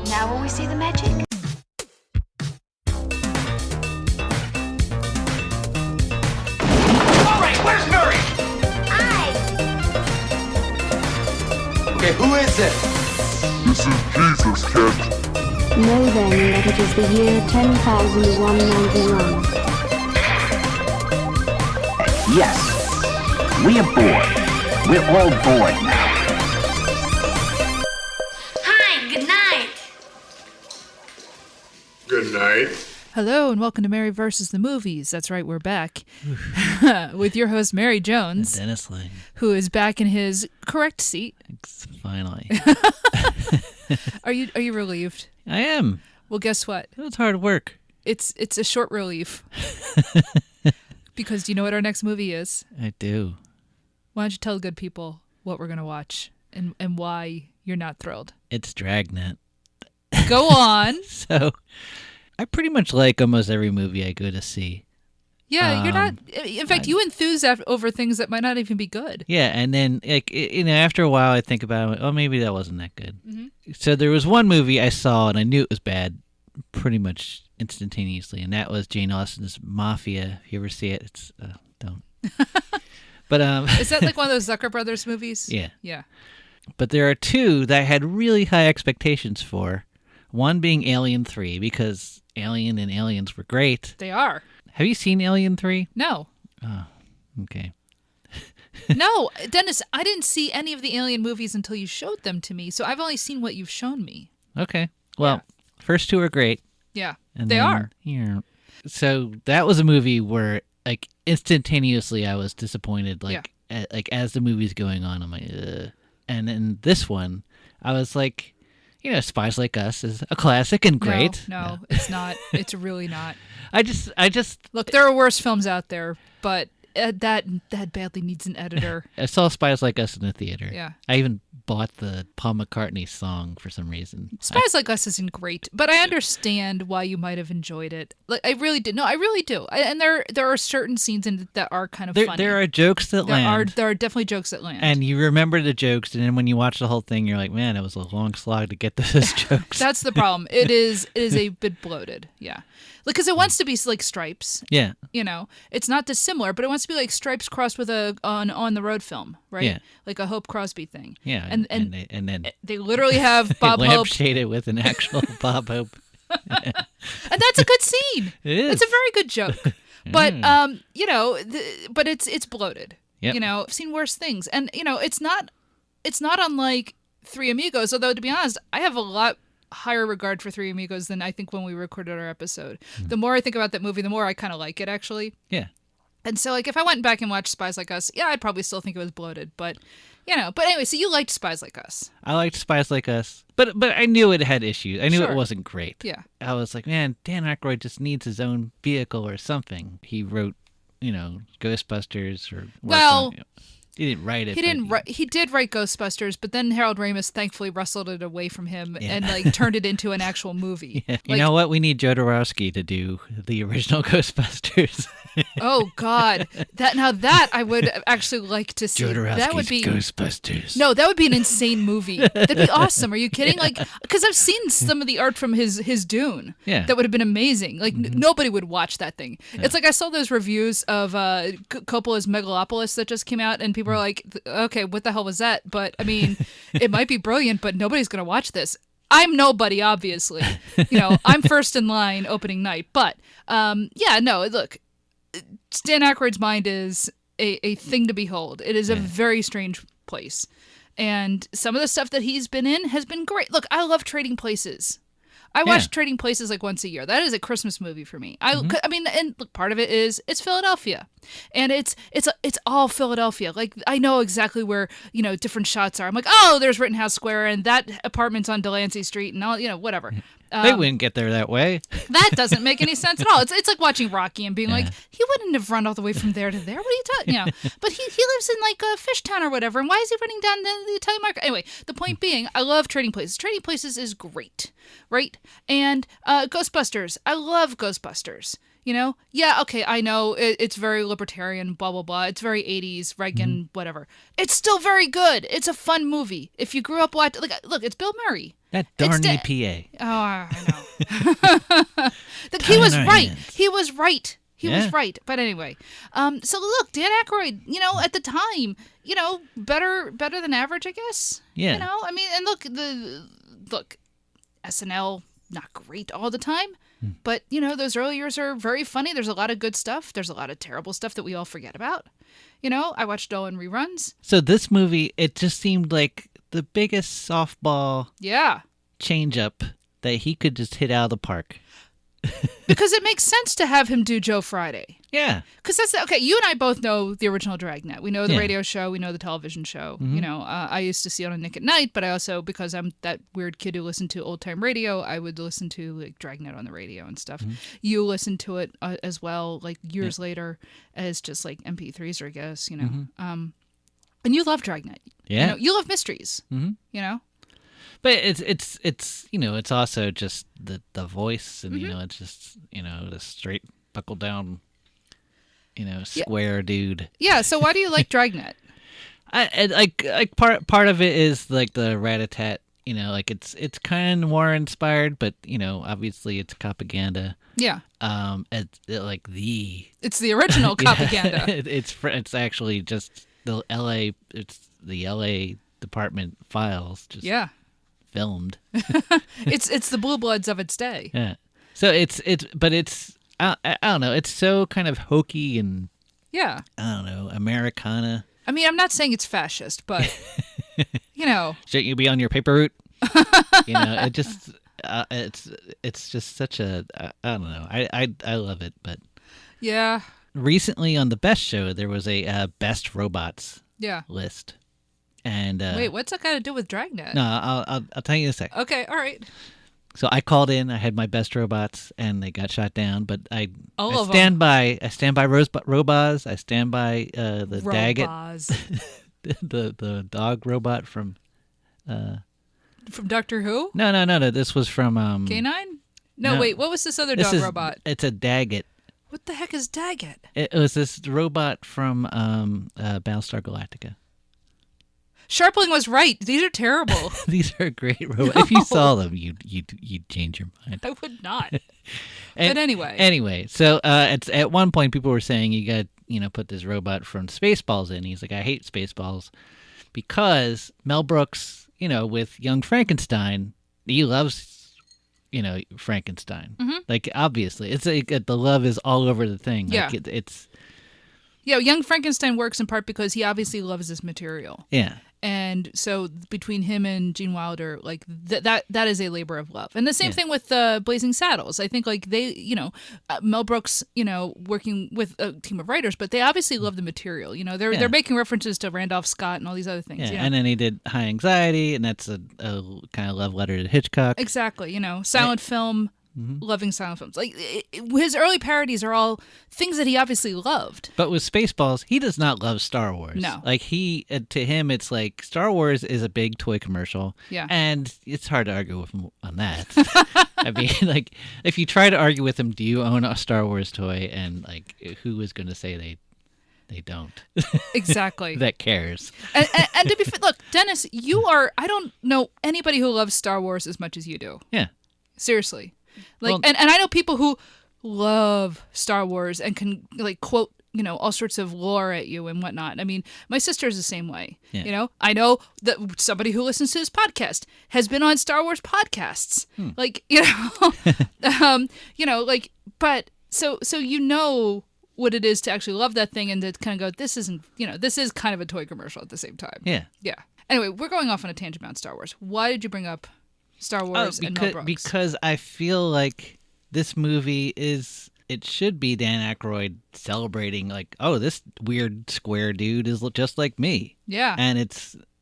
Now will we see the magic? All right, where's Murray? Okay, who is it? This is Jesus, kid. Know then that it is the year 10,191. Yes, we are bored. We're all bored now. Hi, good night. Good night. Hello and welcome to Mary versus the Movies. That's right, we're back with your host Mary Jones, Dennis Lang. who is back in his correct seat. Finally, Are you relieved? I am. Well, guess what? It was hard work. It's a short relief because do you know what our next movie is? I do. Why don't you tell the good people what we're gonna watch and why you're not thrilled? It's Dragnet. Go on. So, I pretty much like almost every movie I go to see. Yeah, you're not. In fact, you enthuse over things that might not even be good. Yeah, and then after a while, I think about it. Like, oh, maybe that wasn't that good. Mm-hmm. So there was one movie I saw and I knew it was bad, pretty much instantaneously, and that was Jane Austen's Mafia. If you ever see it, it's don't. But Is that like one of those Zucker Brothers movies? Yeah. Yeah. But there are two that I had really high expectations for. One being Alien 3, because Alien and Aliens were great. They are. Have you seen Alien 3? No. Oh, okay. No, Dennis, I didn't see any of the Alien movies until you showed them to me, so I've only seen what you've shown me. Okay. Well, first two are great. Yeah, And they then, are. Yeah. So that was a movie where, like, instantaneously I was disappointed. Like, as the movie's going on, I'm like, ugh. And then this one, I was like, Spies Like Us is a classic and great. No, it's not. It's really not. I just Look, there are worse films out there, but that badly needs an editor. I saw Spies Like Us in the theater. Yeah. I even bought the Paul McCartney song for some reason. Spies Like Us isn't great, but I understand why you might have enjoyed it. Like I really did. No, I really do. And there are certain scenes in it that are kind of funny. There are jokes that land. There are definitely jokes that land. And you remember the jokes, and then when you watch the whole thing, you're like, man, it was a long slog to get to those jokes. That's the problem. It is a bit bloated. Yeah. Because it wants to be like Stripes. Yeah. It's not dissimilar, but it wants to be like Stripes crossed with a on the road film, right? Yeah. Like a Hope Crosby thing. Yeah. And then they literally have Bob Hope. Lampshade it with an actual Bob Hope. And that's a good scene. It is. It's a very good joke. But but it's bloated. Yep. I've seen worse things. And it's not unlike Three Amigos, although to be honest, I have a lot higher regard for Three Amigos than I think when we recorded our episode. The more I think about that movie, the more I kind of like it, actually. Yeah. And so, like, if I went back and watched Spies Like Us, yeah, I'd probably still think it was bloated. But, But anyway, so you liked Spies Like Us. I liked Spies Like Us. But I knew it had issues. I knew Sure. it wasn't great. Yeah. I was like, man, Dan Aykroyd just needs his own vehicle or something. He wrote, Ghostbusters or... Well... He didn't write it. He did write Ghostbusters, but then Harold Ramis thankfully wrestled it away from him and like turned it into an actual movie. Yeah. You Like, know what? We need Jodorowsky to do the original Ghostbusters. oh God, that I would actually like to see. Jodorowsky's That would be Ghostbusters. No, that would be an insane movie. That'd be awesome. Are you kidding? Like, because I've seen some of the art from his Dune. Yeah. That would have been amazing. Like, nobody would watch that thing. Yeah. It's like I saw those reviews of Coppola's Megalopolis that just came out, and people are like, okay, what the hell was that? But, I mean, it might be brilliant, but nobody's going to watch this. I'm nobody, obviously. I'm first in line opening night. But, look, Dan Aykroyd's mind is a thing to behold. It is a very strange place. And some of the stuff that he's been in has been great. Look, I love Trading Places. I watch Trading Places like once a year. That is a Christmas movie for me. I mean, and look, part of it is it's Philadelphia, and it's all Philadelphia. Like I know exactly where different shots are. I'm like, oh, there's Rittenhouse Square, and that apartment's on Delancey Street, and all whatever. They wouldn't get there that way. That doesn't make any sense at all. It's like watching Rocky and being like, he wouldn't have run all the way from there to there. What are you talking? But he lives in like Fishtown or whatever. And why is he running down the Italian market? Anyway, the point being, I love Trading Places. Trading Places is great, right? And Ghostbusters. I love Ghostbusters. Yeah, okay, I know it's very libertarian, blah, blah, blah. It's very 80s, Reagan, whatever. It's still very good. It's a fun movie. If you grew up watching, look, it's Bill Murray. That darn EPA. Oh, I know. He was right. hands. He was right. He Yeah. was right. But anyway, so look, Dan Aykroyd, at the time, better than average, I guess. Yeah. I mean, and look, SNL, not great all the time. But, those early years are very funny. There's a lot of good stuff. There's a lot of terrible stuff that we all forget about. I watched all in reruns. So this movie, it just seemed like the biggest softball Yeah. change-up that he could just hit out of the park. Because it makes sense to have him do Joe Friday. Yeah. Because that's okay. You and I both know the original Dragnet. We know the Yeah. radio show. We know the television show. I used to see it on Nick at Night, but I also, because I'm that weird kid who listened to old time radio, I would listen to like Dragnet on the radio and stuff. You listened to it as well, like years later, as just like MP3s, I guess. And you love Dragnet. Yeah. You love mysteries. But it's also just the voice, and it's just the straight buckle down, square dude. Yeah. So why do you like Dragnet? Like part of it is like the rat-a-tat. It's kind of more inspired, but obviously it's copaganda. Yeah. It's It's the original copaganda. It's actually just the LA. It's the LA Department files. Just filmed. It's the Blue Bloods of its day. Yeah. So it's I don't know. It's so kind of hokey and Yeah. I don't know, Americana. I mean, I'm not saying it's fascist, but Shouldn't you be on your paper route? It just it's just such a I don't know. I love it, but yeah. Recently on the Best Show there was a Best Robots Yeah. list. And Wait, what's that got to do with Dragnet? No, I'll tell you in a sec. Okay, all right. So I called in. I had my best robots, and they got shot down. But I stand by Robaz. I stand by the Daggett, Robaz. the dog robot from Doctor Who? No. This was from Canine? No, no. wait. What was this other This dog is, robot? It's a Daggett. What the heck is Daggett? It was this robot from Battlestar Galactica. Sharpling was right. These are terrible. These are great robots. If you saw them, you'd change your mind. I would not. But anyway. Anyway, so it's at one point people were saying you got put this robot from Spaceballs in. He's like, I hate Spaceballs because Mel Brooks, with Young Frankenstein, he loves Frankenstein. Like obviously, it's like the love is all over the thing. Yeah. Like it's. Yeah, Young Frankenstein works in part because he obviously loves this material. Yeah. And so between him and Gene Wilder, like that is a labor of love. And the same thing with Blazing Saddles. I think like they, Mel Brooks, working with a team of writers, but they obviously love the material. They're making references to Randolph Scott and all these other things. Yeah. And then he did High Anxiety, and that's a kind of love letter to Hitchcock. Exactly. Silent film. Loving silent films. Like his early parodies are all things that he obviously loved. But with Spaceballs, he does not love Star Wars. No. Like to him, it's like Star Wars is a big toy commercial. Yeah. And it's hard to argue with him on that. I mean, like if you try to argue with him, do you own a Star Wars toy? And like, who is going to say they don't? Exactly. That cares. And to be fair, look, Dennis, I don't know anybody who loves Star Wars as much as you do. Yeah. Seriously. Like, Well- and I know people who love Star Wars and can like quote, all sorts of lore at you and whatnot. I mean, my sister is the same way. Yeah. I know that somebody who listens to this podcast has been on Star Wars podcasts. Like, like, but so what it is to actually love that thing and to kind of go, this isn't, this is kind of a toy commercial at the same time. Yeah. Yeah. Anyway, we're going off on a tangent about Star Wars. Why did you bring up Star Wars and Mel Brooks? Because I feel like this movie it should be Dan Aykroyd celebrating like, oh, this weird square dude is just like me. Yeah. And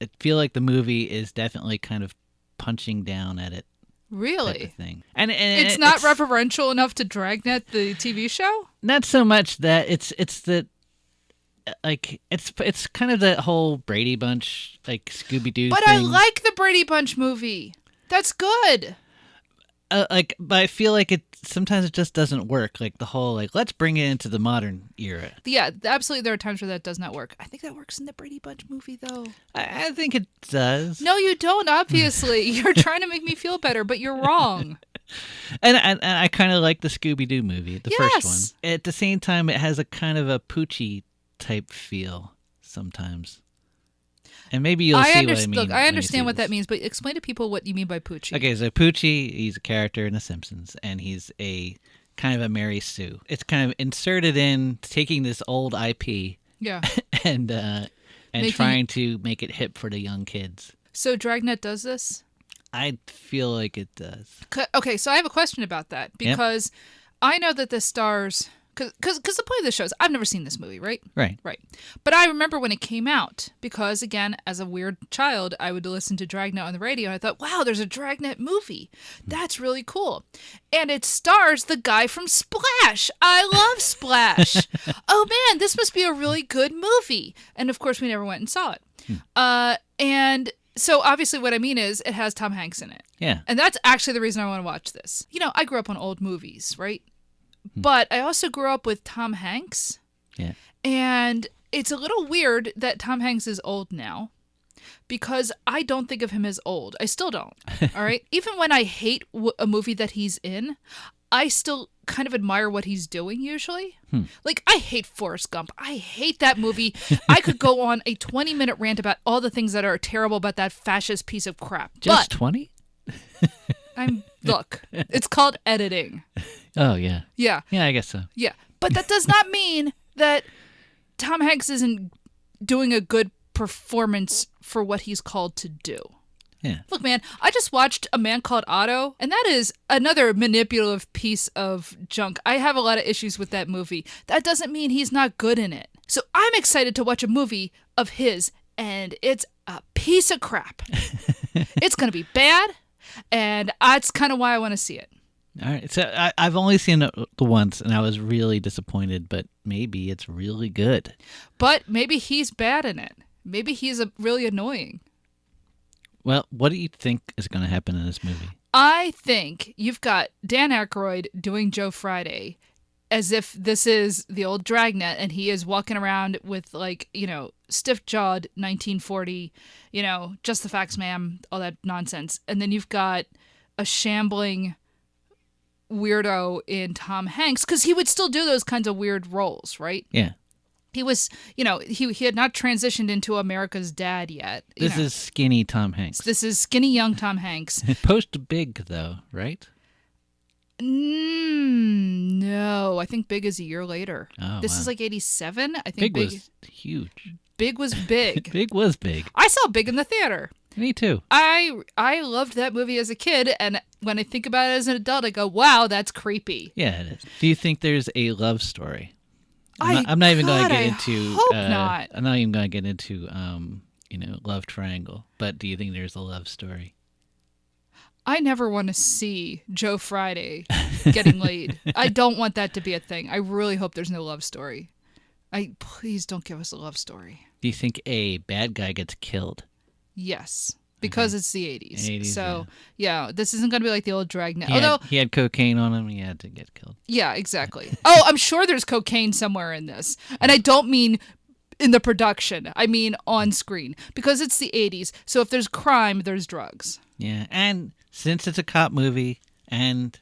I feel like the movie is definitely kind of punching down at it. Really? Type of thing. And it's not referential enough to Dragnet, the TV show? Not so much that it's that like it's kind of that whole Brady Bunch like Scooby-Doo But thing. I like the Brady Bunch movie. That's good. but I feel like sometimes it just doesn't work. Like the whole let's bring it into the modern era. Yeah, absolutely. There are times where that does not work. I think that works in the Brady Bunch movie, though. I think it does. No, you don't. Obviously, you're trying to make me feel better, but you're wrong. And I kind of like the Scooby-Doo movie, the Yes. first one. At the same time, it has a kind of a Poochie type feel sometimes. And maybe you'll see what I mean. Look, when I you understand see what this. that means, but explain to people what you mean by Poochie. Okay, so Poochie, he's a character in The Simpsons, and he's a kind of a Mary Sue. It's kind of inserted in taking this old IP Yeah. and Making trying to make it hip for the young kids. So Dragnet does this? I feel like it does. Okay, so I have a question about that because I know that the stars... Because the point of the show is, I've never seen this movie, right? Right. Right. But I remember when it came out, because, again, as a weird child, I would listen to Dragnet on the radio, and I thought, wow, there's a Dragnet movie. That's really cool. And it stars the guy from Splash. I love Splash. Oh, man, this must be a really good movie. And, of course, we never went and saw it. And so, obviously, what I mean is, it has Tom Hanks in it. Yeah. And that's actually the reason I want to watch this. You know, I grew up on old movies, right? But I also grew up with Tom Hanks. Yeah. And it's a little weird that Tom Hanks is old now because I don't think of him as old. I still don't. All right. Even when I hate a movie that he's in, I still kind of admire what he's doing usually. Like, I hate Forrest Gump. I hate that movie. I could go on a 20-minute rant about all the things that are terrible about that fascist piece of crap. Just 20? Look, it's called editing. Oh, yeah. Yeah. Yeah, I guess so. Yeah. But that does not mean that Tom Hanks isn't doing a good performance for what he's called to do. Yeah. Look, man, I just watched A Man Called Otto, and that is another manipulative piece of junk. I have a lot of issues with that movie. That doesn't mean he's not good in it. So I'm excited to watch a movie of his, and it's a piece of crap. It's going to be bad, and that's kind of why I want to see it. All right. So I've only seen it once, and I was really disappointed, but maybe it's really good. But maybe he's bad in it. Maybe he's really annoying. Well, what do you think is going to happen in this movie? I think you've got Dan Ackroyd doing Joe Friday as if this is the old Dragnet and he is walking around with, like, you know, stiff-jawed 1940, you know, just the facts, ma'am, all that nonsense. And then you've got a shambling weirdo in Tom Hanks, because he would still do those kinds of weird roles, right? Yeah. He was, you know, he had not transitioned into America's dad yet. This is skinny Tom Hanks. This is skinny young Tom Hanks. Post Big, though, right? No, I think Big is a year later. Oh, This wow. is like 87. I think Big was huge. Big was big. Big was big. I saw Big in the theater. Me too. I loved that movie as a kid, and when I think about it as an adult, I go, wow, that's creepy. Yeah, it is. Do you think there's a love story? I I'm not even going to God, get I into. hope not. I'm not even going to get into, you know, love triangle. But do you think there's a love story? I never want to see Joe Friday getting laid. I don't want that to be a thing. I really hope there's no love story. Please don't give us a love story. Do you think a bad guy gets killed? Yes, because it's the 80s. 80s, So, yeah, this isn't going to be like the old Dragnet. He had cocaine on him. He had to get killed. Yeah, exactly. Oh, I'm sure there's cocaine somewhere in this. And I don't mean in the production. I mean on screen. Because it's the 80s. So if there's crime, there's drugs. Yeah, and since it's a cop movie and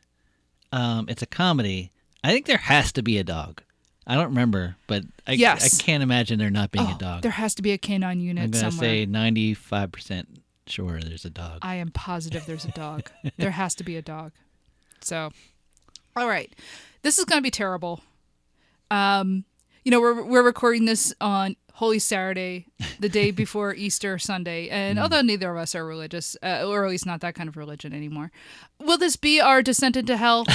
it's a comedy, I think there has to be a dog. I don't remember, but I can't imagine there not being a dog. There has to be a canine unit I'm going to somewhere. say 95% sure there's a dog. I am positive there's a dog. There has to be a dog. So, all right. This is going to be terrible. You know, we're recording this on Holy Saturday, the day before Easter Sunday. And although neither of us are religious, or at least not that kind of religion anymore, will this be our descent into hell?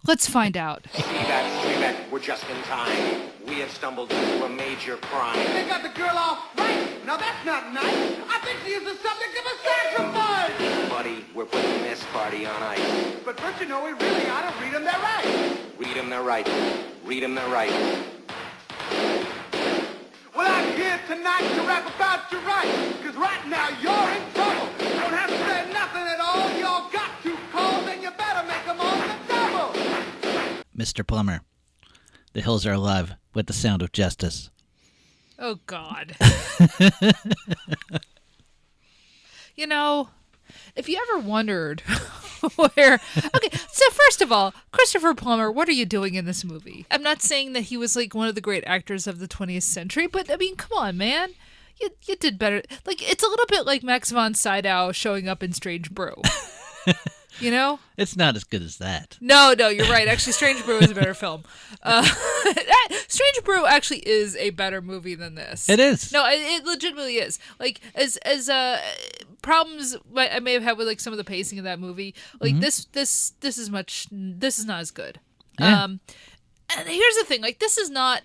Let's find out. See that, Streamet? We're just in time. We have stumbled into a major crime. They got the girl all right. Now that's not nice. I think she is the subject of a sacrifice. Buddy, we're putting this party on ice. But first, you know, we really ought to read them their rights. Read them their rights. Read them their rights. Well, I'm here tonight to rap about your rights. Because right now you're in trouble. Don't have to say nothing at all. Y'all got to call Mr. Plummer. The hills are alive with the sound of justice. Oh, God. You know, if you ever wondered where... Okay, so first of all, Christopher Plummer, what are you doing in this movie? I'm not saying that he was like one of the great actors of the 20th century, but I mean, come on, man. You did better. Like, it's a little bit like Max von Sydow showing up in Strange Brew. You know? It's not as good as that. No, you're right. Actually, Strange Brew is a better film. Strange Brew actually is a better movie than this. It is. No, it legitimately is. Like, as problems I may have had with like some of the pacing of that movie, like this is not as good. Yeah. And here's the thing, like, this is not...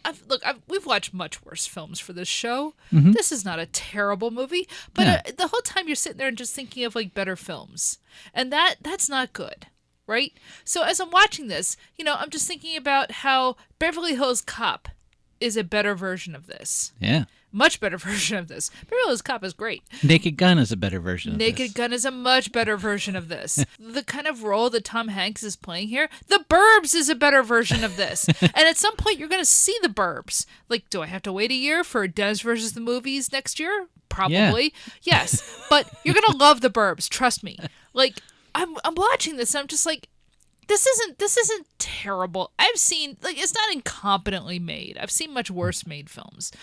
we've watched much worse films for this show. This is not a terrible movie, but the whole time you're sitting there and just thinking of, like, better films. And that's not good, right? So as I'm watching this, you know, I'm just thinking about how Beverly Hills Cop is a better version of this. Yeah. Much better version of this. Beverly Hills Cop is great. Naked Gun is a better version of this. Naked Gun is a much better version of this. The kind of role that Tom Hanks is playing here, The Burbs is a better version of this. And at some point, you're going to see The Burbs. Like, do I have to wait a year for Dennis versus the Movies next year? Probably. Yeah. Yes. But you're going to love The Burbs. Trust me. Like, I'm watching this and I'm just like, this isn't terrible. I've seen, like, it's not incompetently made. I've seen much worse made films.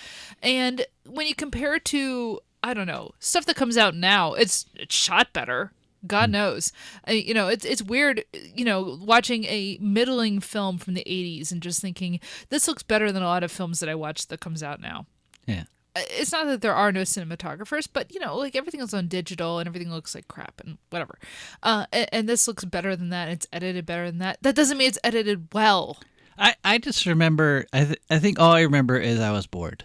And when you compare it to, I don't know, stuff that comes out now, it's shot better. God knows. You know, it's weird, you know, watching a middling film from the 80s and just thinking, this looks better than a lot of films that I watch that comes out now. Yeah. It's not that there are no cinematographers, but, you know, like, everything is on digital and everything looks like crap and whatever. And this looks better than that. It's edited better than that. That doesn't mean it's edited well. I just remember, I think all I remember is I was bored.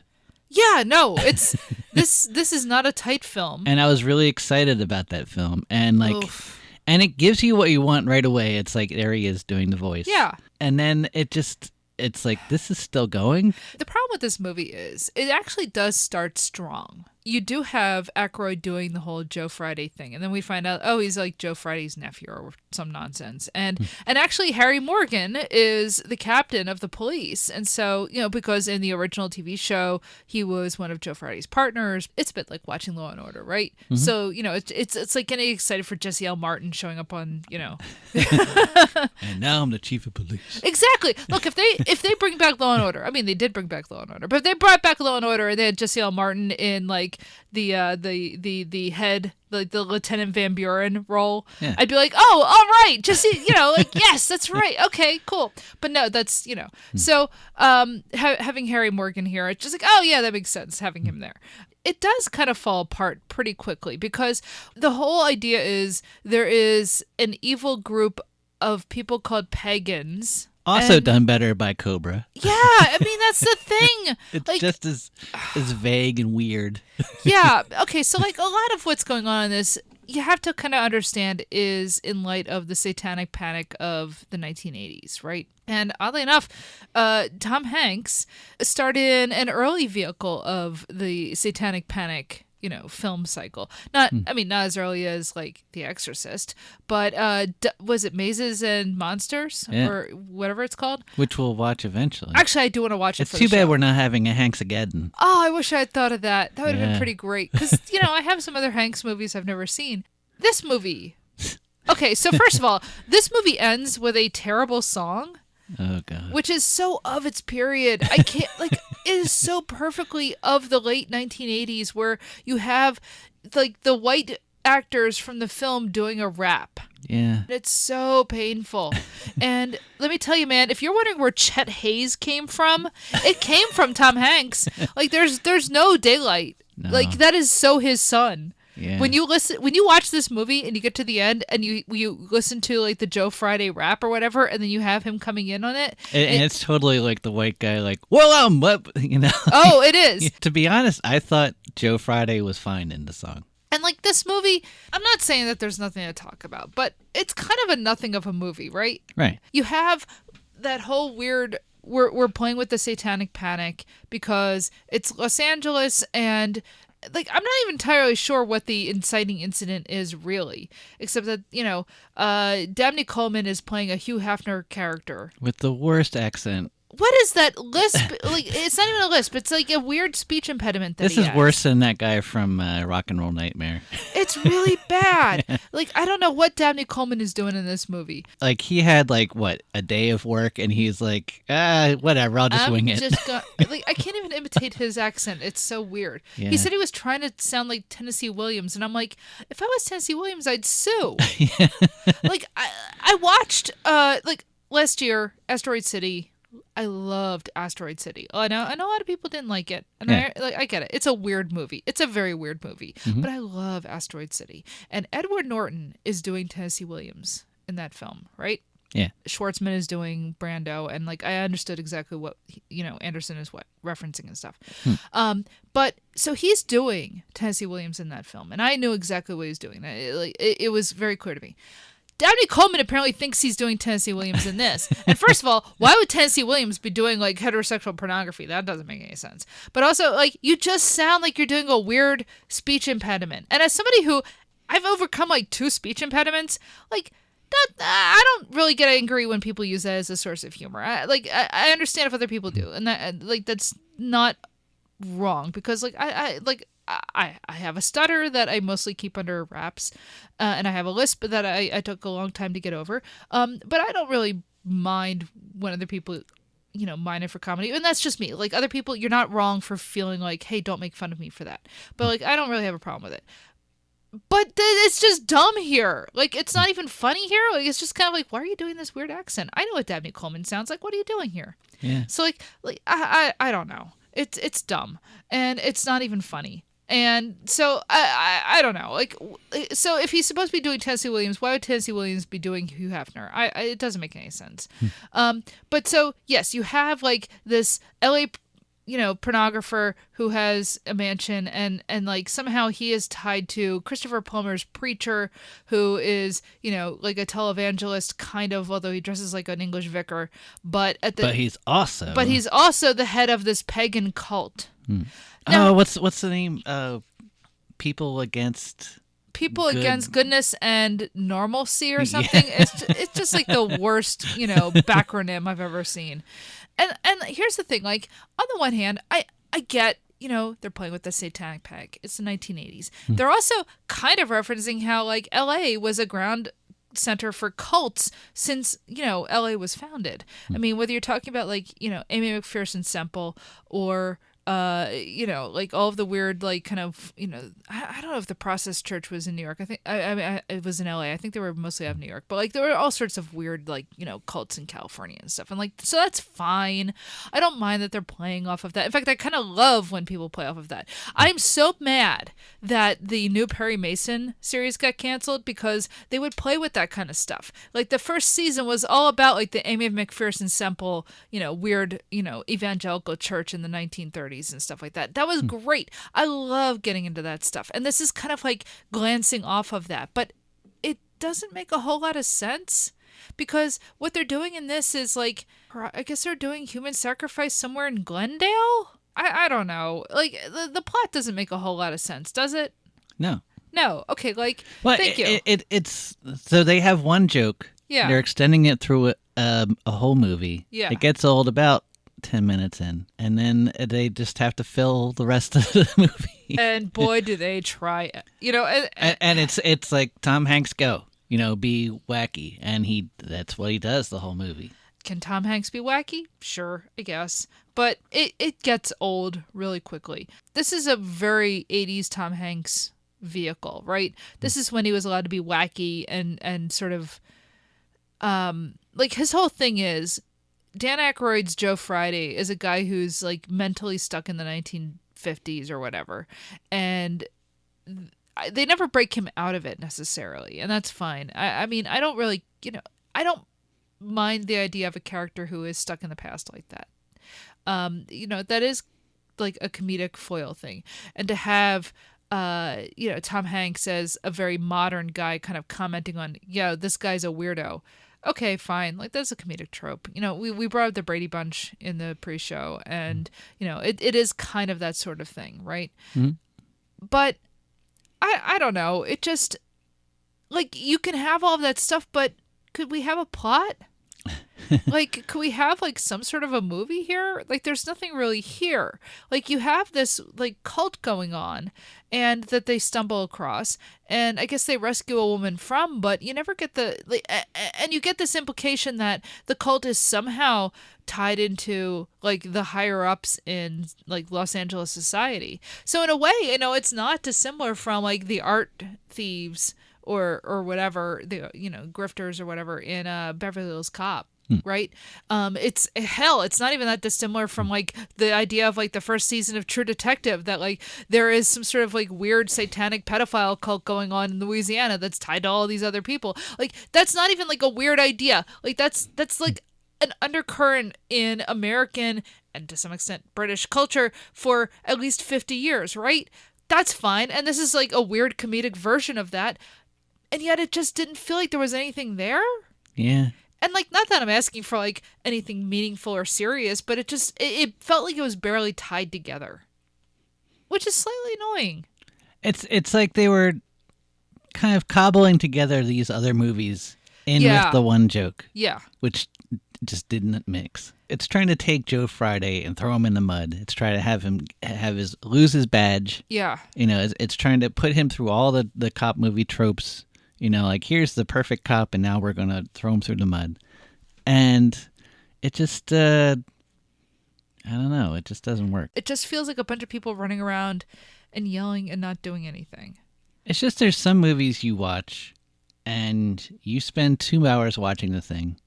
Yeah, no, it's this is not a tight film. And I was really excited about that film. And like, Oof. and it gives you what you want right away. It's like, there he is doing the voice. Yeah. And then it's like, this is still going. The problem with this movie is it actually does start strong. You do have Ackroyd doing the whole Joe Friday thing, and then we find out, oh, he's like Joe Friday's nephew or some nonsense. And actually Harry Morgan is the captain of the police. And so, you know, because in the original TV show, he was one of Joe Friday's partners. It's a bit like watching Law and Order, right? So, you know, it's like getting excited for Jesse L. Martin showing up on, you know. And now I'm the chief of police. Exactly. Look, if they bring back Law and Order, I mean, they did bring back Law and Order, but if they brought back Law and Order and they had Jesse L. Martin in like the head, like the Lieutenant Van Buren role, Yeah. I'd be like, oh, all right, Jesse, you know, like, yes, that's right, okay, cool. But no, that's, you know, so having Harry Morgan here, it's just like, oh yeah, that makes sense, having him there. It does kind of fall apart pretty quickly because the whole idea is there is an evil group of people called pagans. Also done better by Cobra. Yeah, I mean, that's the thing. It's like, just as vague and weird. Yeah, okay, so like a lot of what's going on in this, you have to kind of understand is in light of the satanic panic of the 1980s, right? And oddly enough, Tom Hanks started in an early vehicle of the satanic panic, you know, film cycle. Not as early as like The Exorcist, but was it Mazes and Monsters or whatever it's called? Which we'll watch eventually. Actually, I do want to watch it. It's for too the bad show. we're not having a Hanks-ageddon. Oh, I wish I had thought of that. That would have been Yeah. pretty great. Because, you know, I have some other Hanks movies I've never seen. This movie. Okay, so first of all, this movie ends with a terrible song. Oh, God. Which is so of its period. I can't, like, it is so perfectly of the late 1980s where you have, like, the white actors from the film doing a rap. Yeah. It's so painful. And let me tell you, man, if you're wondering where Chet Hayes came from, it came from Tom Hanks. Like, there's no daylight. No. Like, that is so his son. Yeah. When you watch this movie and you get to the end and you listen to like the Joe Friday rap or whatever, and then you have him coming in on it, And it's totally like the white guy, like, well, what, you know? oh, it is. To be honest, I thought Joe Friday was fine in the song. And like this movie, I'm not saying that there's nothing to talk about, but it's kind of a nothing of a movie, right? Right. You have that whole weird. We're playing with the satanic panic because it's Los Angeles and like, I'm not even entirely sure what the inciting incident is really, except that, Dabney Coleman is playing a Hugh Hefner character. With the worst accent. What is that lisp? Like, it's not even a lisp. It's like a weird speech impediment that This he is has. worse than that guy from Rock and Roll Nightmare. It's really bad. Like, I don't know what Dabney Coleman is doing in this movie. Like, he had, like, what, a day of work, and he's like, whatever, I'll just wing it. I can't even imitate his accent. It's so weird. Yeah. He said he was trying to sound like Tennessee Williams, and I'm like, if I was Tennessee Williams, I'd sue. Like, I watched, last year, Asteroid City. I loved Asteroid City. I know a lot of people didn't like it, and Yeah. I get it. It's a weird movie. It's a very weird movie, but I love Asteroid City. And Edward Norton is doing Tennessee Williams in that film, right? Yeah. Schwartzman is doing Brando, and like I understood exactly what Anderson is referencing and stuff. But so he's doing Tennessee Williams in that film, and I knew exactly what he's doing. It was very clear to me. Dabney Coleman apparently thinks he's doing Tennessee Williams in this. And first of all, why would Tennessee Williams be doing like heterosexual pornography? That doesn't make any sense. But also, like, you just sound like you're doing a weird speech impediment. And as somebody who I've overcome like 2 speech impediments, like that, I don't really get angry when people use that as a source of humor. I understand if other people do, and that's not wrong, because like I have a stutter that I mostly keep under wraps, and I have a lisp that I took a long time to get over. But I don't really mind when other people, mind it for comedy. And that's just me. Like, other people, you're not wrong for feeling like, hey, don't make fun of me for that. But like, I don't really have a problem with it. But it's just dumb here. Like, it's not even funny here. Like, it's just kind of like, why are you doing this weird accent? I know what Dabney Coleman sounds like. What are you doing here? Yeah. So like I don't know. It's dumb, and it's not even funny. And so I don't know. Like, so if he's supposed to be doing Tennessee Williams, why would Tennessee Williams be doing Hugh Hefner? It doesn't make any sense. But so yes, you have like this LA, pornographer who has a mansion, and like somehow he is tied to Christopher Plummer's preacher, who is like a televangelist kind of, although he dresses like an English vicar. But he's also the head of this pagan cult. Now, what's the name? People Against Goodness and Normalcy or something. Yeah. It's just like the worst, backronym I've ever seen. And here's the thing, like, on the one hand, I get, they're playing with the satanic peg. It's the 1980s. They're also kind of referencing how like LA was a ground center for cults since, LA was founded. I mean, whether you're talking about like, Amy McPherson Semple or like all of the weird, like, kind of, I don't know if the Process Church was in New York. I think it was in LA. I think they were mostly out of New York, but like there were all sorts of weird, like, cults in California and stuff. And like, so that's fine. I don't mind that they're playing off of that. In fact, I kind of love when people play off of that. I'm so mad that the new Perry Mason series got canceled because they would play with that kind of stuff. Like the first season was all about like the Amy McPherson Semple, weird, evangelical church in the 1930s. And stuff like that. That was great. I love getting into that stuff. And this is kind of like glancing off of that. But it doesn't make a whole lot of sense, because what they're doing in this is like, I guess they're doing human sacrifice somewhere in Glendale? I don't know. Like, the plot doesn't make a whole lot of sense, does it? No. Okay, like, thank you. It's so they have one joke. Yeah. They're extending it through a whole movie. Yeah. It gets old about 10 minutes in, and then they just have to fill the rest of the movie. And boy, do they try it. And it's like Tom Hanks be wacky, and that's what he does the whole movie. Can Tom Hanks be wacky? Sure, I guess. But it gets old really quickly. This is a very 80s Tom Hanks vehicle, right? This is when he was allowed to be wacky and sort of like, his whole thing is, Dan Aykroyd's Joe Friday is a guy who's like mentally stuck in the 1950s or whatever, and they never break him out of it necessarily, and that's fine. I mean, I don't really, I don't mind the idea of a character who is stuck in the past like that. That is like a comedic foil thing, and to have Tom Hanks as a very modern guy kind of commenting on, this guy's a weirdo. Okay, fine. Like, that's a comedic trope. We brought up the Brady Bunch in the pre-show, and, it is kind of that sort of thing, right? Mm-hmm. But I don't know. It just, like, you can have all of that stuff, but could we have a plot? Like, could we have, like, some sort of a movie here? Like, there's nothing really here. Like, you have this, like, cult going on, and that they stumble across, and I guess they rescue a woman from, but you never get the, like, and you get this implication that the cult is somehow tied into, like, the higher-ups in, like, Los Angeles society. So, in a way, you know, it's not dissimilar from, like, the art thieves or whatever, the, you know, grifters or whatever in Beverly Hills Cop. Right? It's not even that dissimilar from, like, the idea of, like, the first season of True Detective, that, like, there is some sort of, like, weird satanic pedophile cult going on in Louisiana that's tied to all these other people. Like, that's not even, like, a weird idea. Like, that's like an undercurrent in American and to some extent British culture for at least 50 years, right? That's fine. And this is, like, a weird comedic version of that. And yet it just didn't feel like there was anything there. Yeah. And, like, not that I'm asking for, like, anything meaningful or serious, but it felt like it was barely tied together, which is slightly annoying. It's like they were kind of cobbling together these other movies with the one joke. Yeah. Which just didn't mix. It's trying to take Joe Friday and throw him in the mud. It's trying to have him lose his badge. Yeah. You know, it's trying to put him through all the cop movie tropes. You know, like, here's the perfect cop, and now we're going to throw him through the mud. And it just, I don't know, it just doesn't work. It just feels like a bunch of people running around and yelling and not doing anything. It's just there's some movies you watch, and you spend 2 hours watching the thing,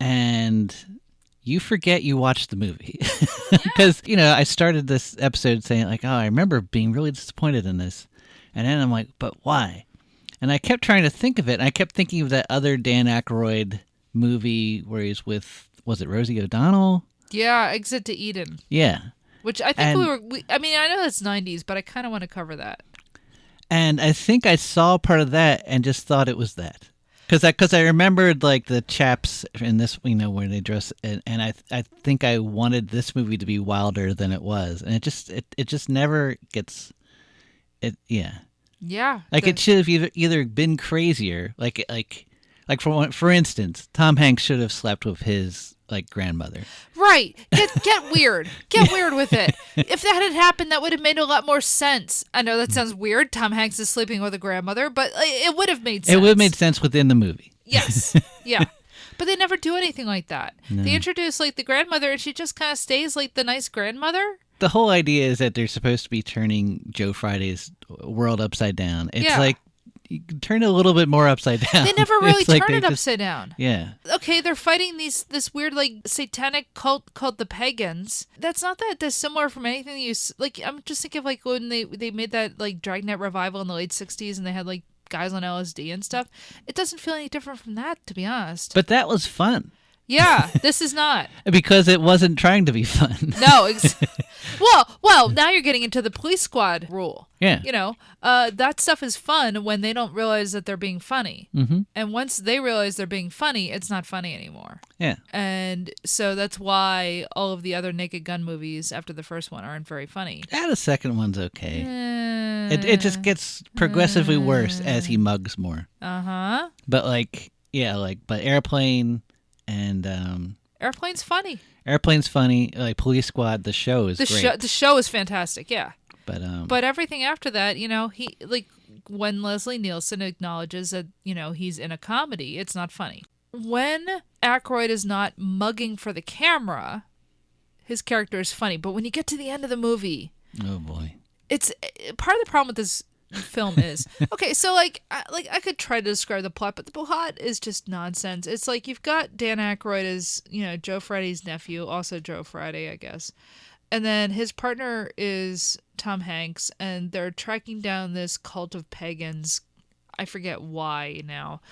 and you forget you watched the movie. Because, you know, I started this episode saying, like, oh, I remember being really disappointed in this. And then I'm like, but why? And I kept trying to think of it, and I kept thinking of that other Dan Aykroyd movie where he's with, was it Rosie O'Donnell? Yeah, Exit to Eden. Yeah. Which I think I mean, I know that's 90s, but I kind of want to cover that. And I think I saw part of that and just thought it was that. Because I remembered, like, the chaps in this, you know, where they dress, and I think I wanted this movie to be wilder than it was. And it just never gets, yeah. Yeah. Like, it should have either been crazier, like for instance, Tom Hanks should have slept with his, like, grandmother. Right. Get weird. Get weird with it. If that had happened, that would have made a lot more sense. I know that sounds weird. Tom Hanks is sleeping with a grandmother, but it would have made sense. It would have made sense within the movie. Yes. Yeah. But they never do anything like that. No. They introduce, like, the grandmother, and she just kind of stays, like, the nice grandmother. The whole idea is that they're supposed to be turning Joe Friday's world upside down. It's like, you can turn it a little bit more upside down. They never really turn it upside down. Yeah. Okay, they're fighting this weird, like, satanic cult called the Pagans. That's not that dissimilar from anything that you, like, I'm just thinking of, like, when they made that, like, Dragnet revival in the late 60s, and they had, like, guys on LSD and stuff. It doesn't feel any different from that, to be honest. But that was fun. Yeah, this is not. Because it wasn't trying to be fun. No. Well, now you're getting into the police squad rule. Yeah. You know, that stuff is fun when they don't realize that they're being funny. Mm-hmm. And once they realize they're being funny, it's not funny anymore. Yeah. And so that's why all of the other Naked Gun movies after the first one aren't very funny. The second one's okay. It just gets progressively worse as he mugs more. Uh-huh. But, like, yeah, like, but Airplane and Airplane's funny. Airplane's funny. Like, Police Squad, the show is great. The show is fantastic, yeah. But everything after that, you know, he, like, when Leslie Nielsen acknowledges that, you know, he's in a comedy, it's not funny. When Ackroyd is not mugging for the camera, his character is funny. But when you get to the end of the movie, oh boy, it's part of the problem with this film is okay. So, like I could try to describe the plot, but the plot is just nonsense. It's like you've got Dan Aykroyd as, you know, Joe Friday's nephew, also Joe Friday, I guess, and then his partner is Tom Hanks, and they're tracking down this cult of pagans. I forget why now.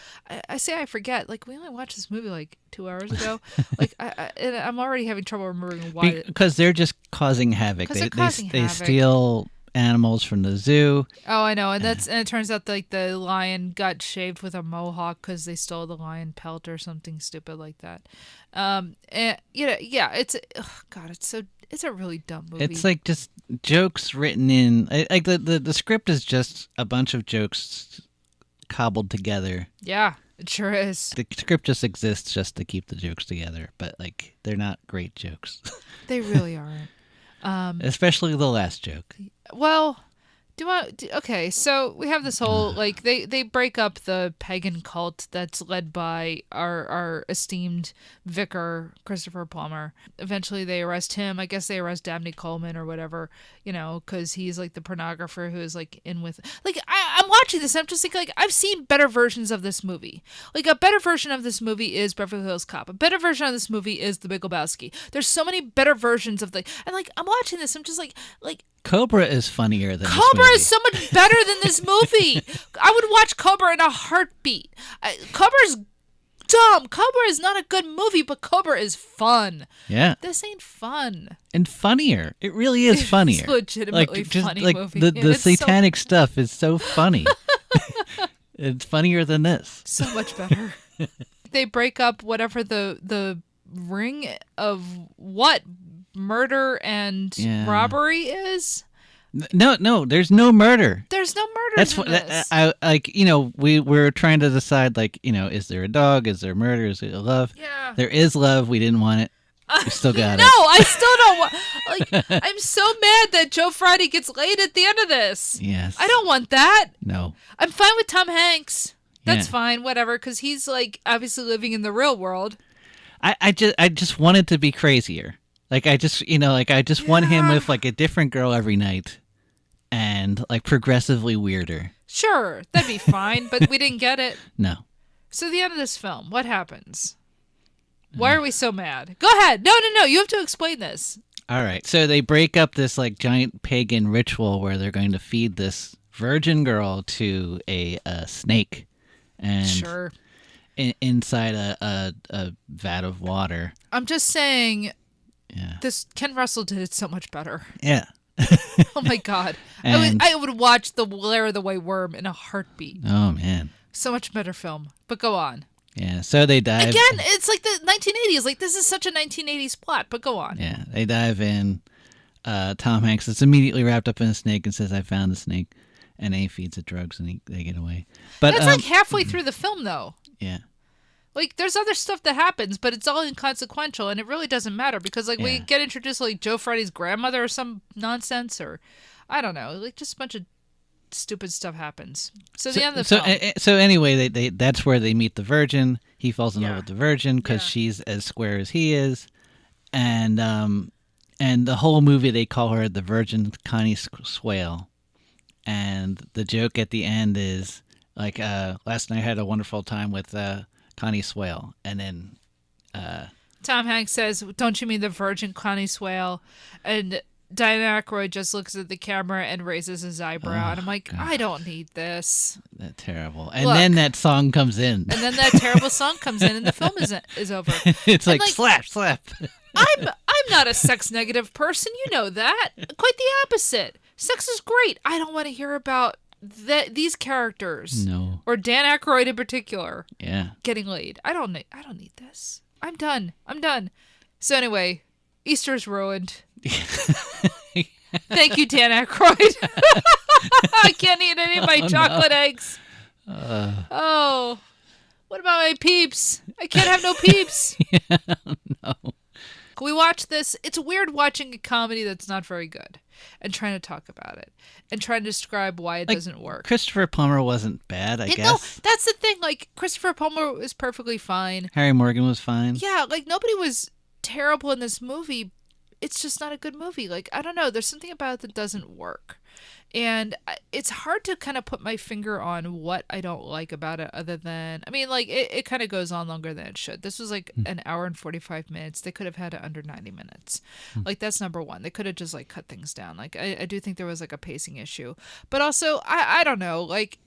I say I forget. Like, we only watched this movie like 2 hours ago. Like, and I'm already having trouble remembering why. Because they're just causing havoc. They steal animals from the zoo. Oh, I know, and it turns out like the lion got shaved with a mohawk because they stole the lion pelt or something stupid like that. And you know, yeah, it's God, It's a really dumb movie. It's like just jokes written in. Like the script is just a bunch of jokes cobbled together. Yeah, it sure is. The script just exists just to keep the jokes together, but like they're not great jokes. They really aren't. Especially the last joke. Well, okay, so we have this whole, like, they break up the pagan cult that's led by our esteemed vicar, Christopher Plummer. Eventually they arrest him. I guess they arrest Dabney Coleman or whatever, because he's, like, the pornographer who is, like, in with... Like, I'm watching this, and I'm just thinking, like, I've seen better versions of this movie. Like, a better version of this movie is Beverly Hills Cop. A better version of this movie is The Big Lebowski. There's so many better versions of and, like, I'm watching this, I'm just like... Cobra is funnier than Cobra this movie. is so much better than this movie. I would watch Cobra in a heartbeat. Cobra's dumb. Cobra is not a good movie, but Cobra is fun. Yeah. This ain't fun. And funnier. It really is funnier. It's legitimately funny like movie. The It's so- satanic stuff is so funny. It's funnier than this. So much better. They break up whatever the ring of what? Murder and robbery is? No, there's no murder. There's no murder. That's in what this. we're trying to decide, like, is there a dog? Is there murder? Is there love? Yeah. There is love. We didn't want it. We still got No, it. I still don't want. Like, I'm so mad that Joe Friday gets laid at the end of this. Yes. I don't want that. No. I'm fine with Tom Hanks. That's Yeah. fine, whatever, because he's, like, obviously living in the real world. I just want it to be crazier. Like, I just want him with, like, a different girl every night and, like, progressively weirder. Sure, that'd be fine, but we didn't get it. No. So the end of this film, what happens? Why are we so mad? Go ahead. No, you have to explain this. All right. So they break up this, like, giant pagan ritual where they're going to feed this virgin girl to a snake. And Sure. inside a vat of water. I'm just saying... Yeah. This Ken Russell did it so much better. Yeah. Oh my God. And- I would watch The Lair of the White Worm in a heartbeat. Oh, man. So much better film. But go on. Yeah. So they dive. Again, it's like the 1980s. Like, this is such a 1980s plot, but go on. Yeah. They dive in. Tom Hanks is immediately wrapped up in a snake and says, I found the snake. And then he feeds it drugs and they get away. But That's like halfway through the film, though. Yeah. Like, there's other stuff that happens, but it's all inconsequential, and it really doesn't matter because, like, we Yeah. get introduced to, like, Joe Friday's grandmother or some nonsense, or I don't know, like, just a bunch of stupid stuff happens. So the end of the film. So anyway, they that's where they meet the virgin. He falls in love with the virgin because Yeah. she's as square as he is, and the whole movie they call her the Virgin Connie Swale, and the joke at the end is like, last night I had a wonderful time with Connie Swale, and then Tom Hanks says, "Don't you mean the Virgin Connie Swale?" And Diana Ackroyd just looks at the camera and raises his eyebrow, and I'm like, God. I don't need this. that's terrible. And Look. then that song comes in. And then that terrible song comes in, and the film is over. It's like, like, slap. I'm not a sex negative person, you know that. Quite the opposite. Sex is great. I don't want to hear about these characters. No. Or Dan Aykroyd in particular. Yeah. Getting laid. I don't need this. I'm done. So anyway, Easter's ruined. Thank you, Dan Aykroyd. I can't eat any of my chocolate eggs. Oh, what about my peeps? I can't have no peeps. No. We watch this. It's weird watching a comedy that's not very good and trying to talk about it and trying to describe why it doesn't work. Christopher Plummer wasn't bad, I guess. No, that's the thing. Like, Christopher Plummer was perfectly fine. Harry Morgan was fine. Yeah, like, nobody was terrible in this movie. It's just not a good movie. Like, I don't know. There's something about it that doesn't work. And it's hard to kind of put my finger on what I don't like about it other than, I mean, like, it kind of goes on longer than it should. This was like an hour and 45 minutes. They could have had it under 90 minutes. Like, that's number one. They could have just, like, cut things down. Like, I do think there was, like, a pacing issue. But also, I don't know, like,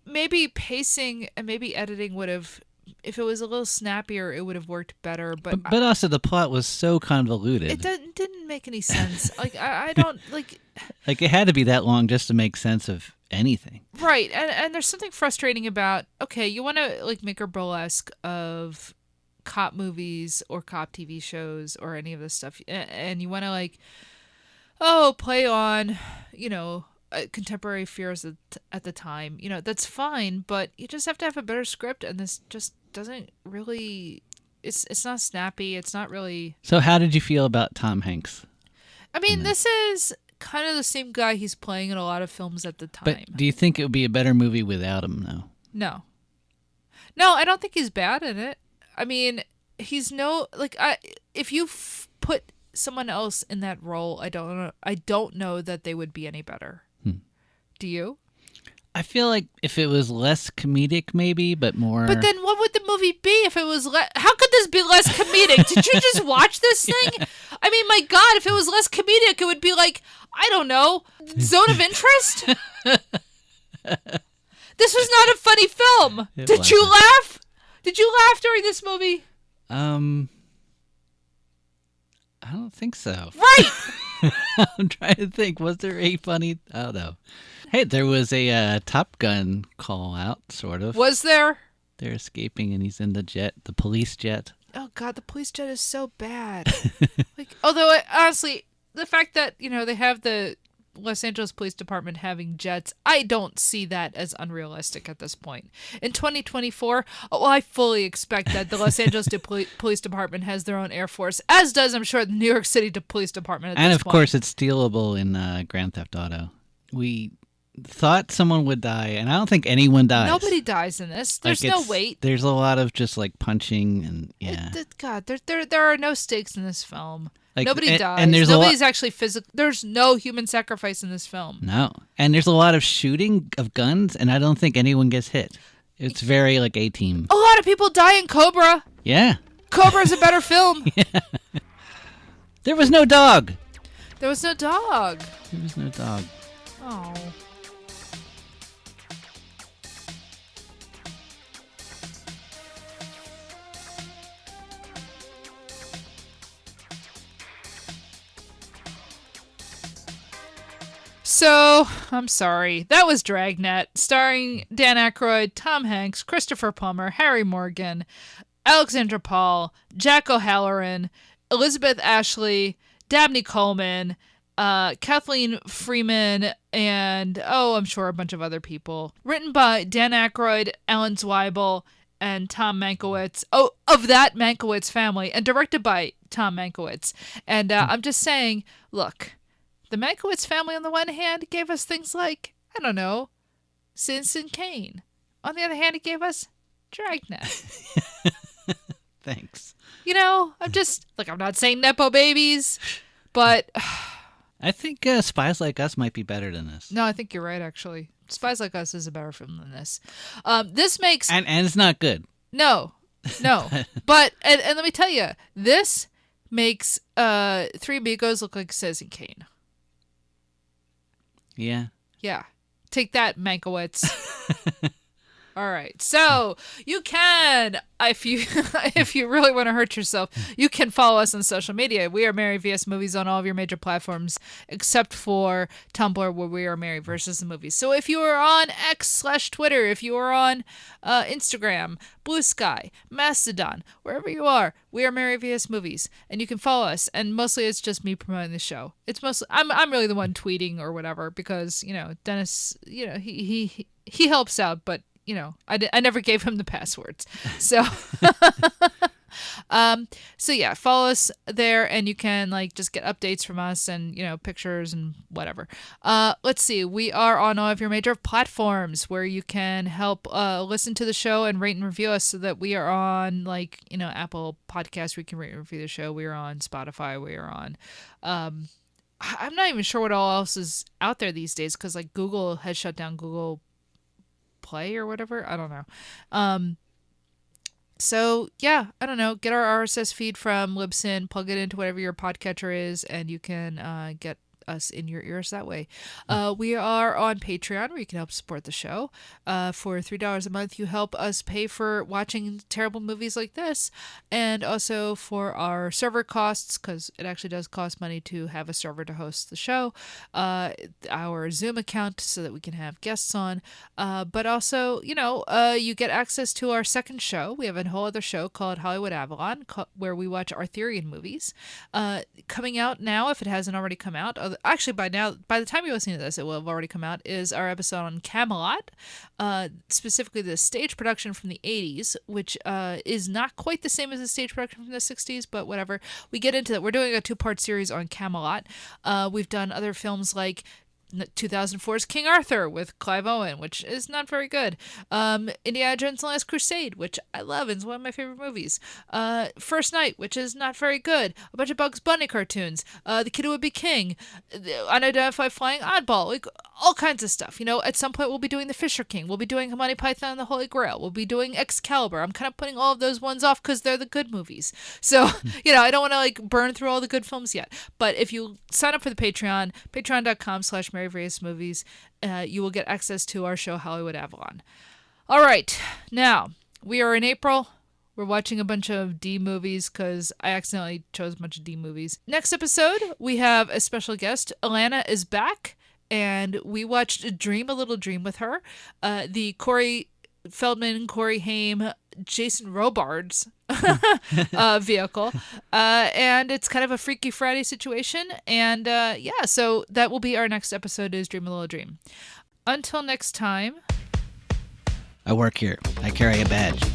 maybe pacing and maybe editing would have, if it was a little snappier, it would have worked better. But also the plot was so convoluted. it didn't make any sense. Like, I don't, like... Like, it had to be that long just to make sense of anything. Right, and there's something frustrating about, okay, you want to, like, make a burlesque of cop movies or cop TV shows or any of this stuff, and you want to like, play on, contemporary fears at the time, that's fine, but you just have to have a better script, and this just doesn't really. It's not snappy. It's not really. So how did you feel about Tom Hanks? I mean, this is kind of the same guy he's playing in a lot of films at the time. But do you think it would be a better movie without him, though? No, I don't think he's bad in it. I mean, he's if you put someone else in that role, I don't know that they would be any better. Do you? I feel like if it was less comedic, maybe, but more. But then, what would the movie be if it was less? How could this be less comedic? Did you just watch this thing? Yeah. I mean, my God, if it was less comedic, it would be like, I don't know, Zone of Interest. This was not a funny film. Did you laugh? Did you laugh during this movie? I don't think so. Right. I'm trying to think. Was there a funny? Oh no. Hey, there was a Top Gun call out, sort of. Was there? They're escaping, and he's in the jet, the police jet. Oh God, the police jet is so bad. Although honestly, the fact that they have the Los Angeles Police Department having jets, I don't see that as unrealistic at this point. In 2024, I fully expect that the Los Angeles Police Department has their own Air Force, as does, I'm sure, the New York City Police Department at this point. And of course, it's stealable in Grand Theft Auto. We thought someone would die, and I don't think anyone dies. Nobody dies in this. There's no weight. There's a lot of just like punching and God, there are no stakes in this film. Like, nobody dies. And Nobody's actually physical. There's no human sacrifice in this film. No, and there's a lot of shooting of guns, and I don't think anyone gets hit. It's very like A-Team. A lot of people die in Cobra. Yeah, Cobra's a better film. Yeah. There was no dog. There was no dog. There was no dog. Oh. So, I'm sorry. That was Dragnet, starring Dan Aykroyd, Tom Hanks, Christopher Plummer, Harry Morgan, Alexandra Paul, Jack O'Halloran, Elizabeth Ashley, Dabney Coleman, Kathleen Freeman, and, I'm sure a bunch of other people. Written by Dan Aykroyd, Alan Zweibel, and Tom Mankiewicz. Oh, of that Mankiewicz family. And directed by Tom Mankiewicz. And I'm just saying, look, the Mankiewicz family on the one hand gave us things like, I don't know, Citizen Kane. On the other hand, it gave us Dragnet. Thanks. I'm just, I'm not saying Nepo babies, but... I think Spies Like Us might be better than this. No, I think you're right, actually. Spies Like Us is a better film than this. This makes... And it's not good. No. But, and let me tell you, this makes Three Amigos look like Citizen Kane. Yeah. Yeah. Take that, Mankiewicz. All right. So you can, if you really want to hurt yourself, you can follow us on social media. We are Mary vs. Movies on all of your major platforms, except for Tumblr, where we are Mary versus the Movies. So if you are on X/Twitter, if you are on Instagram, Blue Sky, Mastodon, wherever you are, we are Mary vs. Movies, and you can follow us. And mostly it's just me promoting the show. It's mostly I'm really the one tweeting or whatever because Dennis, he helps out, but. I never gave him the passwords. So, so yeah, follow us there and you can just get updates from us and, pictures and whatever. Let's see. We are on all of your major platforms where you can help listen to the show and rate and review us so that we are on Apple Podcasts. We can rate and review the show. We are on Spotify. We are on, I'm not even sure what all else is out there these days because Google has shut down Google Play or whatever. I don't know. So yeah, I don't know. Get our RSS feed from Libsyn, plug it into whatever your podcatcher is, and you can get us in your ears that way. We are on Patreon, where you can help support the show. For $3 a month, you help us pay for watching terrible movies like this, and also for our server costs, because it actually does cost money to have a server to host the show, our Zoom account so that we can have guests on, but also, you get access to our second show. We have a whole other show called Hollywood Avalon, where we watch Arthurian movies. Coming out now, if it hasn't already come out, actually by the time you're listening to this, it will have already come out, is our episode on Camelot, specifically the stage production from the 80s, which is not quite the same as the stage production from the 60s, but whatever. We get into that. We're doing a 2-part series on Camelot. We've done other films like 2004's King Arthur with Clive Owen, which is not very good. Indiana Jones and the Last Crusade, which I love, and is one of my favorite movies. First Night, which is not very good. A bunch of Bugs Bunny cartoons. The Kid Who Would Be King. The Unidentified Flying Oddball. Like, all kinds of stuff. At some point we'll be doing The Fisher King. We'll be doing Monty Python and the Holy Grail. We'll be doing Excalibur. I'm kind of putting all of those ones off because they're the good movies. So, I don't want to burn through all the good films yet. But if you sign up for the Patreon, patreon.com/MaryVariousMovies, you will get access to our show Hollywood Avalon. All right, now we are in April. We're watching a bunch of D movies because I accidentally chose a bunch of D movies. Next episode, we have a special guest. Alana is back, and we watched Dream a Little Dream with her. The Corey Feldman, Corey Haim, Jason Robards vehicle, and it's kind of a Freaky Friday situation, and so that will be our next episode, is Dream a Little Dream. Until next time, I work here. I carry a badge.